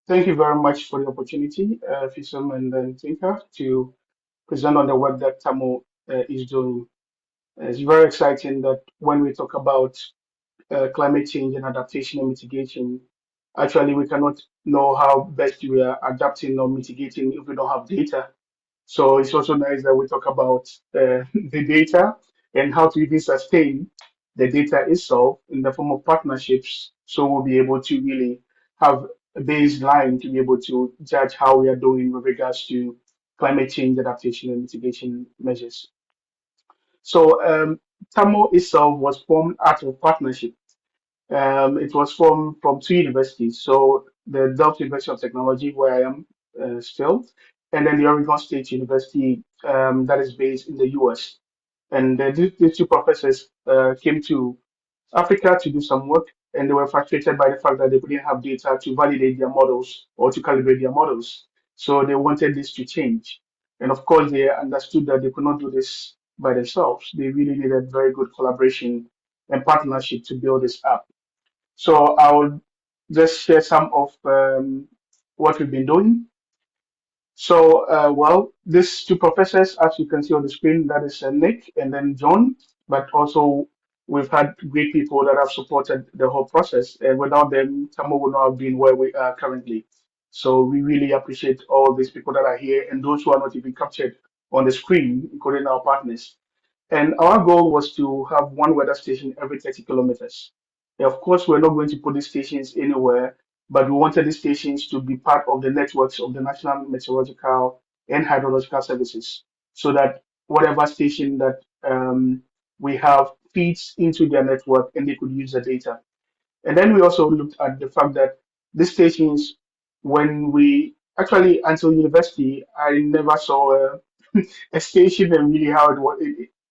Thank you very much for the opportunity, Fisum and Tinka, to present on the work that Tamo is doing. It's very exciting that when we talk about climate change and adaptation and mitigation, actually we cannot know how best we are adapting or mitigating if we don't have data. So it's also nice that we talk about the data and how to even sustain the data itself in the form of partnerships. So we'll be able to really have a baseline to be able to judge how we are doing with regards to climate change adaptation and mitigation measures. So TAMO itself was formed out of partnership. It was from two universities. So the Delft University of Technology, where I am still, and then the Oregon State University, that is based in the US. And these two professors came to Africa to do some work, and they were frustrated by the fact that they couldn't have data to validate their models or to calibrate their models. So they wanted this to change. And of course, they understood that they could not do this by themselves. They really needed very good collaboration and partnership to build this up. So I will just share some of what we've been doing. So, well, these two professors, as you can see on the screen, that is Nick and then John, but also we've had great people that have supported the whole process. And without them, Tamo would not have been where we are currently. So we really appreciate all these people that are here and those who are not even captured on the screen, including our partners. And our goal was to have one weather station every 30 kilometers. Of course, we're not going to put these stations anywhere, but we wanted these stations to be part of the networks of the National Meteorological and Hydrological Services so that whatever station that we have feeds into their network and they could use the data. And then we also looked at the fact that these stations, when we actually until university, I never saw a station and really how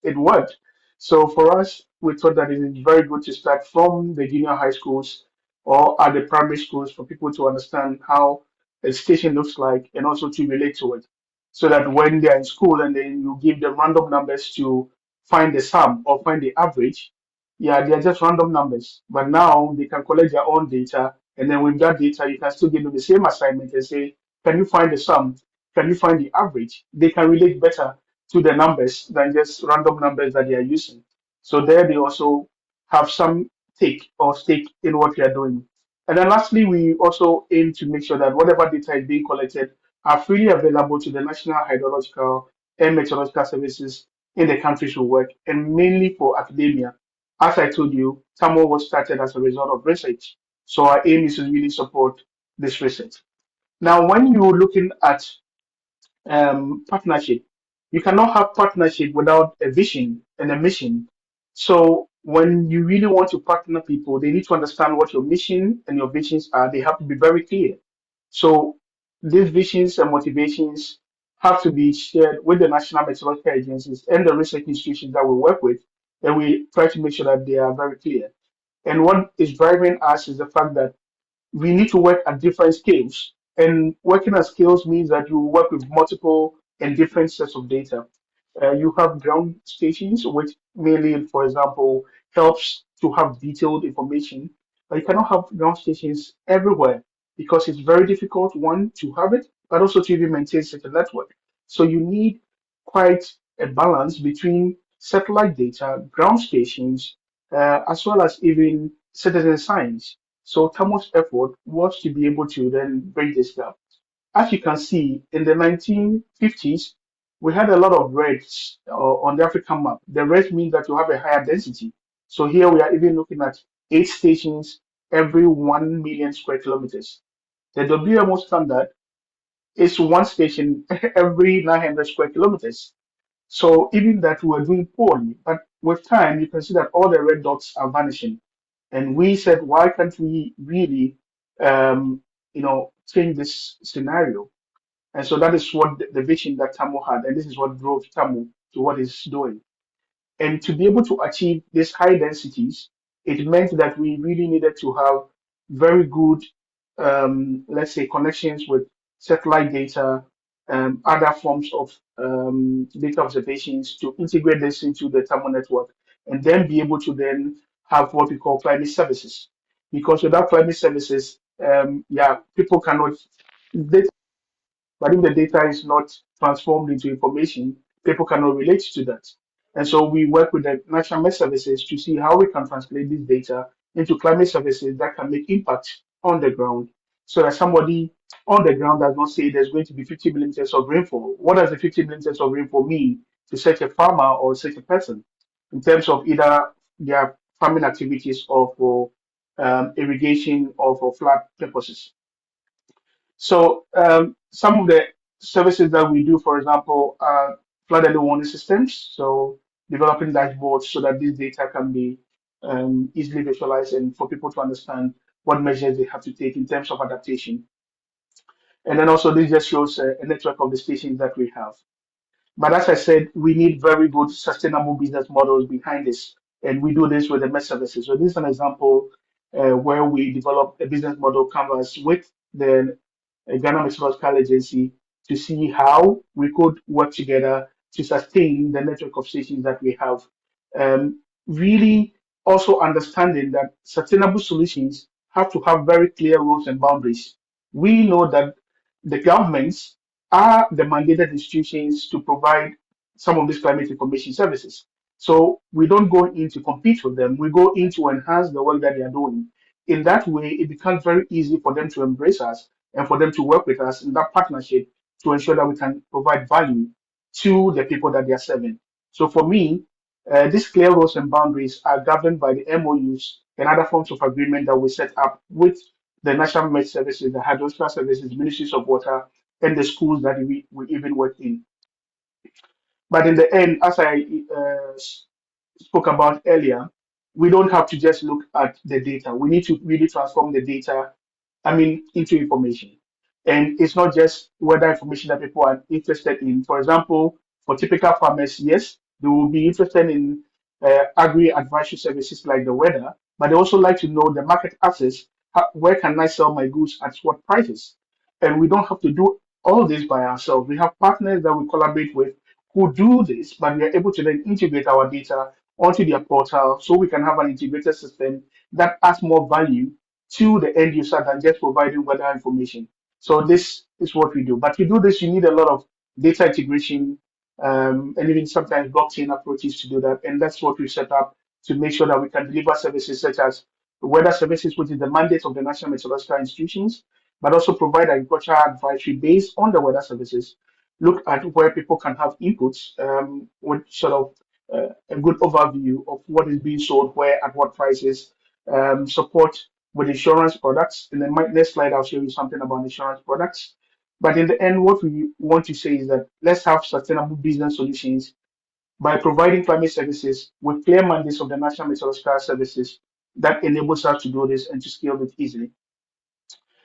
it worked. So for us, we thought that it is very good to start from the junior high schools or at the primary schools for people to understand how a station looks like and also to relate to it. So that when they're in school and then you give them random numbers to find the sum or find the average, yeah, they're just random numbers. But now they can collect their own data, and then with that data, you can still give them the same assignment and say, can you find the sum? Can you find the average? They can relate better to the numbers than just random numbers that they are using. So there they also have some take or stake in what we are doing. And then lastly, we also aim to make sure that whatever data is being collected are freely available to the National Hydrological and Meteorological Services in the countries we work, and mainly for academia. As I told you, TAMO was started as a result of research. So our aim is to really support this research. Now, when you're looking at partnership. You cannot have partnership without a vision and a mission. So when you really want to partner people, they need to understand what your mission and your visions are. They have to be very clear. So these visions and motivations have to be shared with the national meteorological agencies and the research institutions that we work with, and we try to make sure that they are very clear. And what is driving us is the fact that we need to work at different scales. And working at scales means that you work with multiple and different sets of data. You have ground stations, which mainly, for example, helps to have detailed information, but you cannot have ground stations everywhere because it's very difficult, one, to have it, but also to even maintain such a network. So you need quite a balance between satellite data, ground stations, as well as even citizen science. So Thomas' effort was to be able to then bridge this gap. As you can see, in the 1950s, we had a lot of reds on the African map. The red means that you have a higher density. So here we are even looking at 8 stations every 1 million square kilometers. The WMO standard is one station every 900 square kilometers. So even that we were doing poorly, but with time you can see that all the red dots are vanishing. And we said, why can't we really, change this scenario? And so that is what the vision that Tamu had, and this is what drove Tamu to what it's doing. And to be able to achieve these high densities, it meant that we really needed to have very good, let's say, connections with satellite data, other forms of data observations to integrate this into the thermal network, and then be able to then have what we call climate services. Because without climate services, yeah, people cannot. But if the data is not transformed into information, people cannot relate to that. And so we work with the National Met Services to see how we can translate this data into climate services that can make impact on the ground so that somebody on the ground does not say there's going to be 50 millimeters of rainfall. What does the 50 millimeters of rainfall mean to such a farmer or such a person in terms of either their farming activities or for irrigation or for flood purposes? So some of the services that we do, for example, are flood early warning systems. So developing dashboards so that this data can be easily visualized and for people to understand what measures they have to take in terms of adaptation. And then also this just shows a network of the stations that we have. But as I said, we need very good sustainable business models behind this. And we do this with the Met Services. So this is an example where we develop a business model canvas with the Ghana Meteorological Agency to see how we could work together to sustain the network of stations that we have. Really also understanding that sustainable solutions have to have very clear rules and boundaries. We know that the governments are the mandated institutions to provide some of these climate information services. So we don't go in to compete with them. We go in to enhance the work that they are doing. In that way, it becomes very easy for them to embrace us and for them to work with us in that partnership to ensure that we can provide value to the people that they are serving. So for me, these clear rules and boundaries are governed by the MOUs and other forms of agreement that we set up with the National Met Services, the Hydrological Services, Ministries of Water, and the schools that we even work in. But in the end, as I spoke about earlier, we don't have to just look at the data. We need to really transform the data, into information. And it's not just weather information that people are interested in. For example, for typical farmers, yes, they will be interested in agri advisory services like the weather, but they also like to know the market access. Where can I sell my goods at what prices? And we don't have to do all this by ourselves. We have partners that we collaborate with who do this, but we are able to then integrate our data onto their portal so we can have an integrated system that adds more value to the end user than just providing weather information. So this is what we do. But to do this, you need a lot of data integration and even sometimes blockchain approaches to do that. And that's what we set up to make sure that we can deliver services such as weather services, which is the mandate of the National Meteorological Institutions, but also provide agricultural advisory based on the weather services. Look at where people can have inputs with sort of a good overview of what is being sold, where, at what prices, support with insurance products. In the next slide, I'll show you something about insurance products. But in the end, what we want to say is that let's have sustainable business solutions by providing climate services with clear mandates of the National Meteorological Services that enables us to do this and to scale it easily.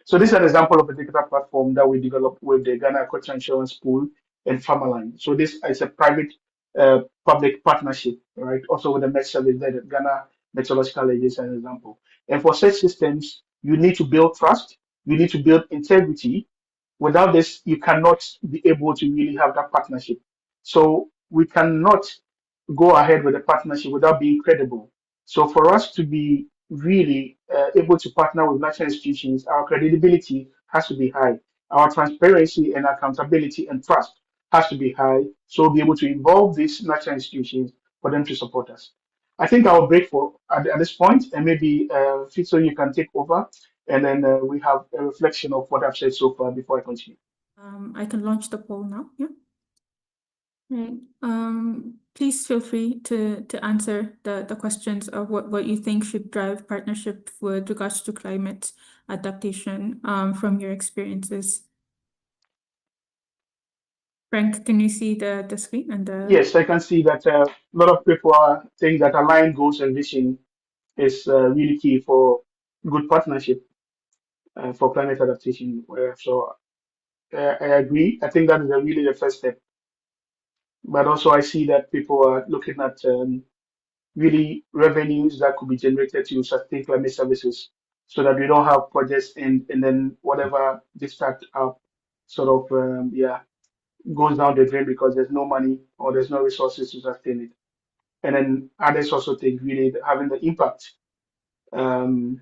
So this is an example of a digital platform that we developed with the Ghana Agriculture Insurance Pool and Farmerline. So this is a private public partnership, right? Also with the Met Service, the Ghana Meteorological Agency, as an example. And for such systems, you need to build trust, you need to build integrity. Without this, you cannot be able to really have that partnership. So we cannot go ahead with a partnership without being credible. So for us to be really able to partner with national institutions, our credibility has to be high. Our transparency and accountability and trust has to be high. So we'll be able to involve these national institutions for them to support us. I think I'll break for at this point, and maybe Fitzo, you can take over, and then we have a reflection of what I've said so far before I continue. I can launch the poll now. Yeah. Right. Please feel free to answer the questions of what you think should drive partnership with regards to climate adaptation from your experiences. Frank, can you see the screen and the Yes, I can see that a lot of people are saying that aligned goals and vision is really key for good partnership for climate adaptation. I agree. I think that is really the first step. But also, I see that people are looking at really revenues that could be generated to sustain climate services so that we don't have projects and then whatever they start up sort of, goes down the drain because there's no money or there's no resources to sustain it. And then others also think really having the impact. Um,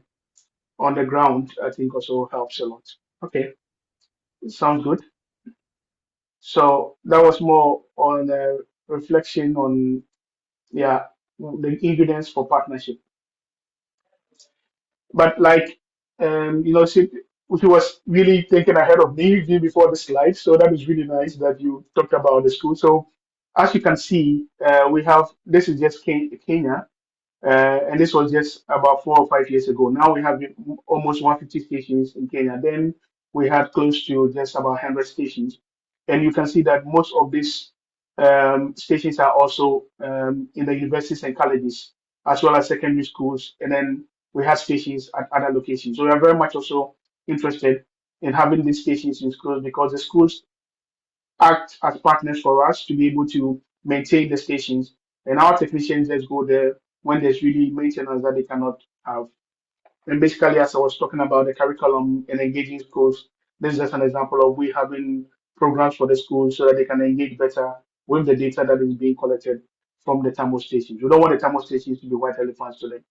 on the ground, I think also helps a lot. Okay, sounds good. So that was more on a reflection on, yeah, the ingredients for partnership. But like, see, he was really thinking ahead of me even before the slide. So that is really nice that you talked about the school. So as you can see, we have, this is just Kenya. And this was just about 4 or 5 years ago. Now we have almost 150 stations in Kenya. Then we had close to just about 100 stations. And you can see that most of these stations are also in the universities and colleges, as well as secondary schools. And then we have stations at other locations. So we are very much also interested in having these stations in schools because the schools act as partners for us to be able to maintain the stations. And our technicians just go there when there's really maintenance that they cannot have. And basically, as I was talking about the curriculum and engaging schools, this is just an example of we having programs for the schools so that they can engage better with the data that is being collected from the thermal stations. We don't want the thermal stations to be white elephants to them.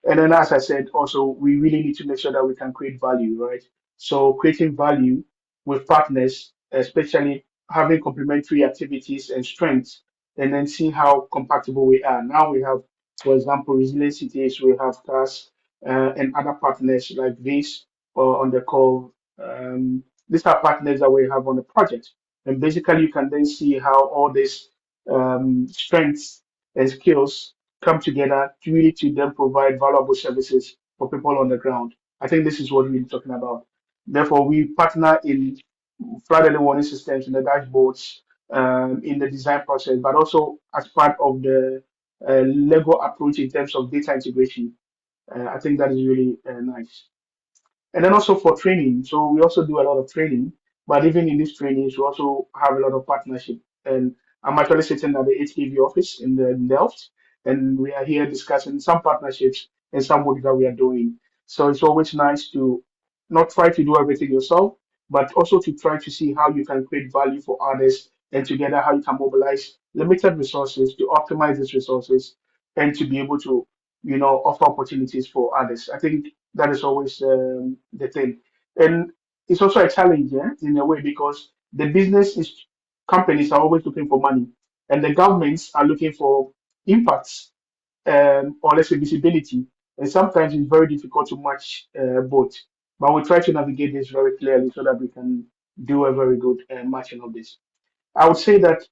And then, as I said, also, we really need to make sure that we can create value, right? So, creating value with partners, especially having complementary activities and strengths, and then see how compatible we are. Now we have, for example, resilient cities, we have CAS and other partners like this or on the call. These are partners that we have on the project. And basically, you can then see how all these strengths and skills come together to really to then provide valuable services for people on the ground. I think this is what we're talking about. Therefore, we partner in flood early warning systems, in the dashboards, in the design process, but also as part of the Lego approach in terms of data integration. I think that is really nice. And then also for training. So we also do a lot of training, but even in these trainings, we also have a lot of partnership. And I'm actually sitting at the HKV office in the Delft, and we are here discussing some partnerships and some work that we are doing. So it's always nice to not try to do everything yourself, but also to try to see how you can create value for others and together how you can mobilize limited resources to optimize these resources and to be able to, offer opportunities for others. I think that is always the thing. And it's also a challenge, yeah, in a way, because the business is companies are always looking for money, and the governments are looking for impacts or let's say visibility. And sometimes it's very difficult to match both. But we try to navigate this very clearly so that we can do a very good matching of this. I would say that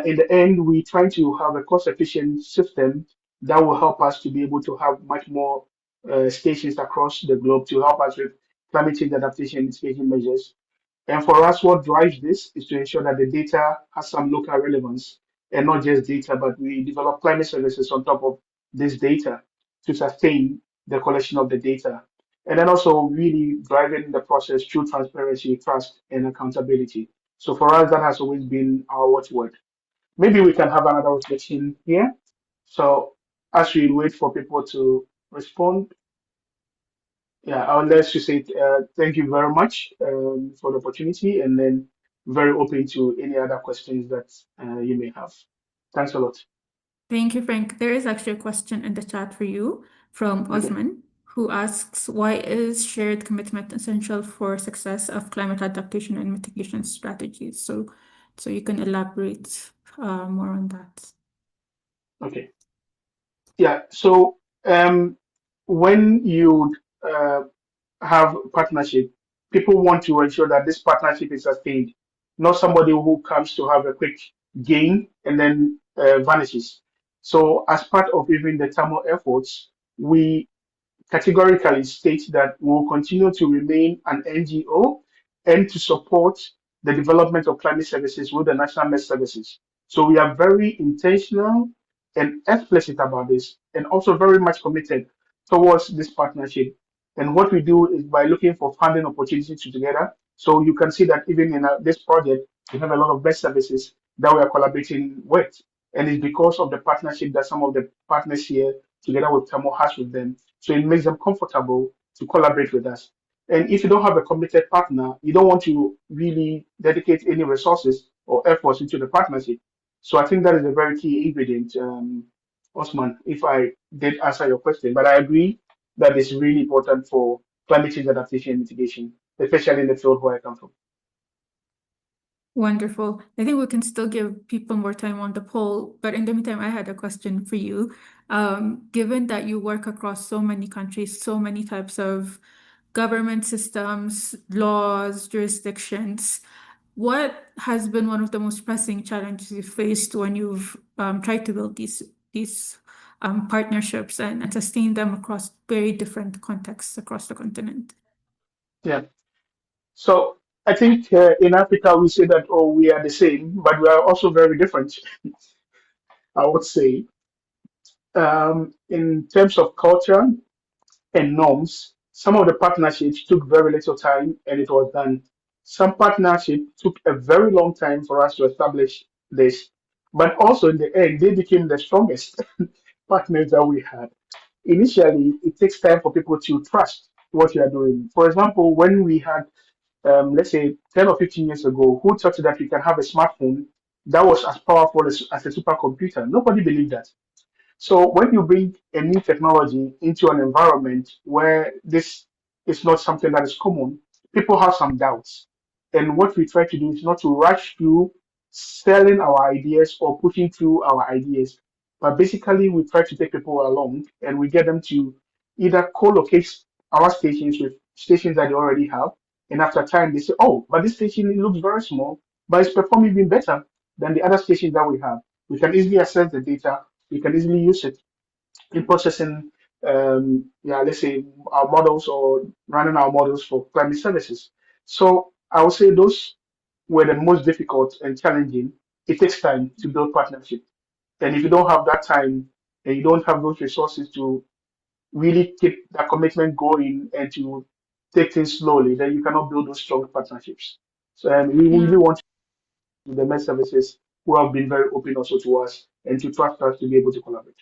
in the end, we try to have a cost-efficient system that will help us to be able to have much more stations across the globe to help us with climate change adaptation and mitigation measures. And for us, what drives this is to ensure that the data has some local relevance and not just data, but we develop climate services on top of this data to sustain the collection of the data. And then also really driving the process through transparency, trust, and accountability. So for us, that has always been our watchword. Maybe we can have another reflection here. So as we wait for people to respond, yeah, I'll let you say thank you very much for the opportunity, and then very open to any other questions that you may have. Thanks a lot. Thank you, Frank. There is actually a question in the chat for you from Okay. Osman, who asks, why is shared commitment essential for success of climate adaptation and mitigation strategies? So you can elaborate more on that. Okay. Yeah. So when you uh, have partnership, people want to ensure that this partnership is sustained, not somebody who comes to have a quick gain and then vanishes. So as part of even the thermal efforts, we categorically state that we will continue to remain an NGO and to support the development of climate services with the National Met Services. So we are very intentional and explicit about this, and also very much committed towards this partnership. And what we do is by looking for funding opportunities together. So you can see that even in this project, we have a lot of best services that we are collaborating with. And it's because of the partnership that some of the partners here, together with Tamo, has with them. So it makes them comfortable to collaborate with us. And if you don't have a committed partner, you don't want to really dedicate any resources or efforts into the partnership. So I think that is a very key ingredient, Osman, if I did answer your question. But I agree. that is really important for climate change adaptation and mitigation, especially in the field where I come from. Wonderful. I think we can still give people more time on the poll, but in the meantime, I had a question for you. Given that you work across so many countries, so many types of government systems, laws, jurisdictions, what has been one of the most pressing challenges you faced when you've tried to build these partnerships and sustain them across very different contexts across the continent? Yeah. So I think in Africa we say that, oh, we are the same, but we are also very different. I would say in terms of culture and norms, some of the partnerships took very little time and it was done. Some partnership took a very long time for us to establish this, but also in the end, they became the strongest partners that we had. Initially, it takes time for people to trust what you are doing. For example, when we had, let's say, 10 or 15 years ago, who thought that we can have a smartphone that was as powerful as a supercomputer? Nobody believed that. So when you bring a new technology into an environment where this is not something that is common, people have some doubts. And what we try to do is not to rush through selling our ideas or pushing through our ideas, but basically we try to take people along and we get them to either co-locate our stations with stations that they already have. And after time, they say, oh, but this station it looks very small, but it's performing even better than the other stations that we have. We can easily access the data, we can easily use it in processing, yeah, let's say our models or running our models for climate services. So I would say those were the most difficult and challenging. It takes time to build partnership, and if you don't have that time and you don't have those resources to really keep that commitment going and to take things slowly, then you cannot build those strong partnerships. So we Yeah. really want the Met services who have been very open also to us and to trust us to be able to collaborate.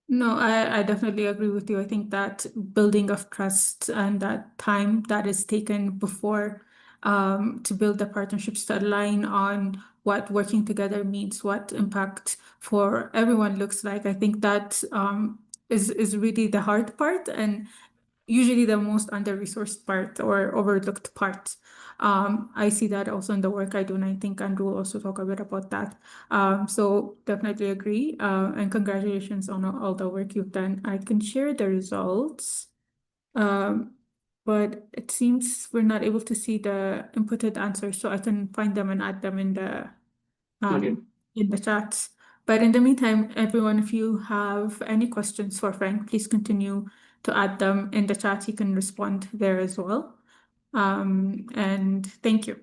No, I definitely agree with you. I think that building of trust and that time that is taken before to build the partnerships to align on what working together means, what impact for everyone looks like. I think that is really the hard part and usually the most under-resourced part or overlooked part. I see that also in the work I do, and I think Andrew will also talk a bit about that. So definitely agree. And congratulations on all the work you've done. I can share the results, um, but it seems we're not able to see the inputted answers, so I can find them and add them Okay. in the chat. But in the meantime, everyone, if you have any questions for Frank, please continue to add them in the chat. You can respond there as well. And thank you.